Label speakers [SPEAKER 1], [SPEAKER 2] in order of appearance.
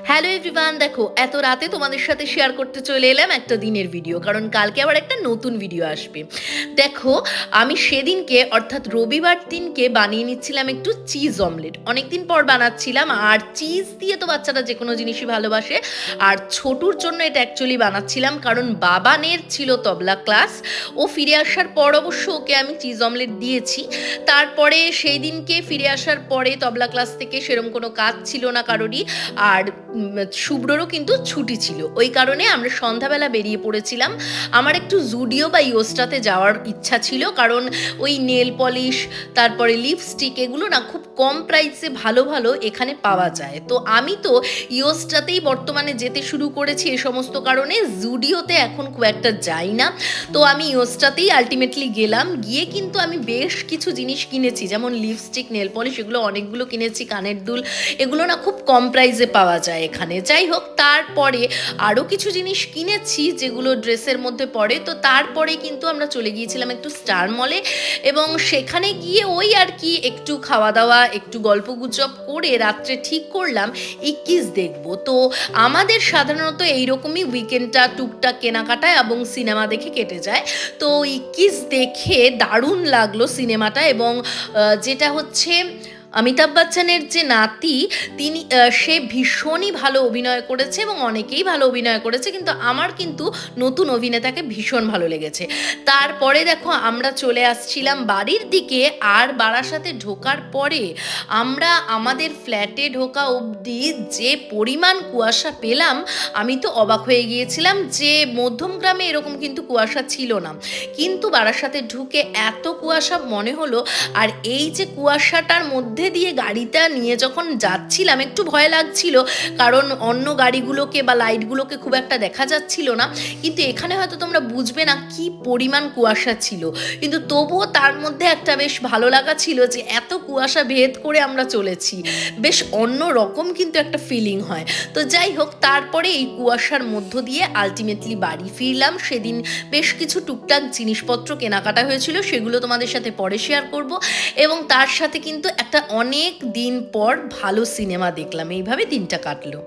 [SPEAKER 1] Hello everyone, দেখো এত রাতে তোমাদের সাথে শেয়ার করতে চলে এলাম একটা দিনের ভিডিও, কারণ কালকে আবার একটা নতুন ভিডিও আসবে। দেখো, আমি সেদিনকে অর্থাৎ রবিবার দিনকে বানিয়ে নিচ্ছিলাম একটু চিজ অমলেট। অনেকদিন পর বানাচ্ছিলাম, আর চিজ দিয়ে তো বাচ্চারা যে কোনো জিনিসই ভালোবাসে। আর ছোটুর জন্য এটা অ্যাকচুয়ালি বানাচ্ছিলাম, কারণ বাবানের ছিল তবলা ক্লাস। ও ফিরে আসার পর অবশ্য ওকে আমি চিজ অমলেট দিয়েছি। তারপরে সেই দিনকে ফিরে আসার পরে তবলা ক্লাস থেকে সেরকম কোনো কাজ ছিল না কারোরই। আর শুভ্ররও কিন্তু ছুটি ছিল, ওই কারণে আমরা সন্ধ্যাবেলা বেরিয়ে পড়েছিলাম। আমার একটু জুডিও বা ইয়োস্টাতে যাওয়ার ইচ্ছা ছিল, কারণ ওই নেল পলিশ, তারপরে লিপস্টিক, এগুলো না খুব কম প্রাইসে ভালো ভালো এখানে পাওয়া যায়। তো আমি তো ইয়োস্টাতেই বর্তমানে যেতে শুরু করেছি, এ সমস্ত কারণে জুডিওতে এখন খুব একটা যাই না। তো আমি ইয়োস্টাতেই আলটিমেটলি গেলাম। গিয়ে কিন্তু আমি বেশ কিছু জিনিস কিনেছি, যেমন লিপস্টিক, নেল পলিশ, এগুলো অনেকগুলো কিনেছি। কানের দুল, এগুলো না খুব কম প্রাইসে পাওয়া যায় এখানে। যাই হোক, তারপরে আরও কিছু জিনিস কিনেছি যেগুলো ড্রেসের মধ্যে পড়ে। তো তারপরে কিন্তু আমরা চলে গিয়েছিলাম একটু স্টার মলে, এবং সেখানে গিয়ে ওই আর কি একটু খাওয়া দাওয়া, একটু গল্পগুজব করে রাত্রে ঠিক করলাম ইক্কিস দেখবো। তো আমাদের সাধারণত এইরকমই উইকেন্ডটা টুকটাক কেনাকাটা এবং সিনেমা দেখে কেটে যায়। তো ইক্কিস দেখে দারুণ লাগলো সিনেমাটা। এবং যেটা হচ্ছে অমিতাভ বচ্চনের যে নাতি, তিনি সে ভীষণই ভালো অভিনয় করেছে এবং অনেকেই ভালো অভিনয় করেছে, কিন্তু আমার কিন্তু নতুন অভিনেতাকে ভীষণ ভালো লেগেছে। তারপরে দেখো, আমরা চলে আসছিলাম বাড়ির দিকে। আর বারাসাতে ঢোকার পরে আমরা আমাদের ফ্ল্যাটে ঢোকা অবধি যে পরিমাণ কুয়াশা পেলাম, আমি তো অবাক হয়ে গিয়েছিলাম যে মধ্যমগ্রামে এরকম কিন্তু কুয়াশা ছিল না, কিন্তু বারাসাতে ঢুকে এত কুয়াশা মনে হলো। আর এই যে কুয়াশাটার মধ্যে দিয়ে গাড়িটা নিয়ে যখন যাচ্ছিলাম, একটু ভয় লাগছিল, কারণ অন্য গাড়িগুলোকে বা লাইটগুলোকে খুব একটা দেখা যাচ্ছিল না। কিন্তু এখানে হয়তো তোমরা বুঝবে না কি পরিমাণ কুয়াশা ছিল, কিন্তু তবুও তার মধ্যে একটা বেশ ভালো লাগা ছিল যে এত কুয়াশা ভেদ করে আমরা চলেছি। বেশ অন্য রকম কিন্তু একটা ফিলিং হয়। তো যাই হোক, তারপরে এই কুয়াশার মধ্য দিয়ে আলটিমেটলি বাড়ি ফিরলাম। সেদিন বেশ কিছু টুকটাক জিনিসপত্র কেনাকাটা হয়েছিল, সেগুলো তোমাদের সাথে পরে শেয়ার করব। এবং তার সাথে কিন্তু একটা অনেক দিন পর ভালো সিনেমা দেখলাম। এইভাবে দিনটা কাটলো।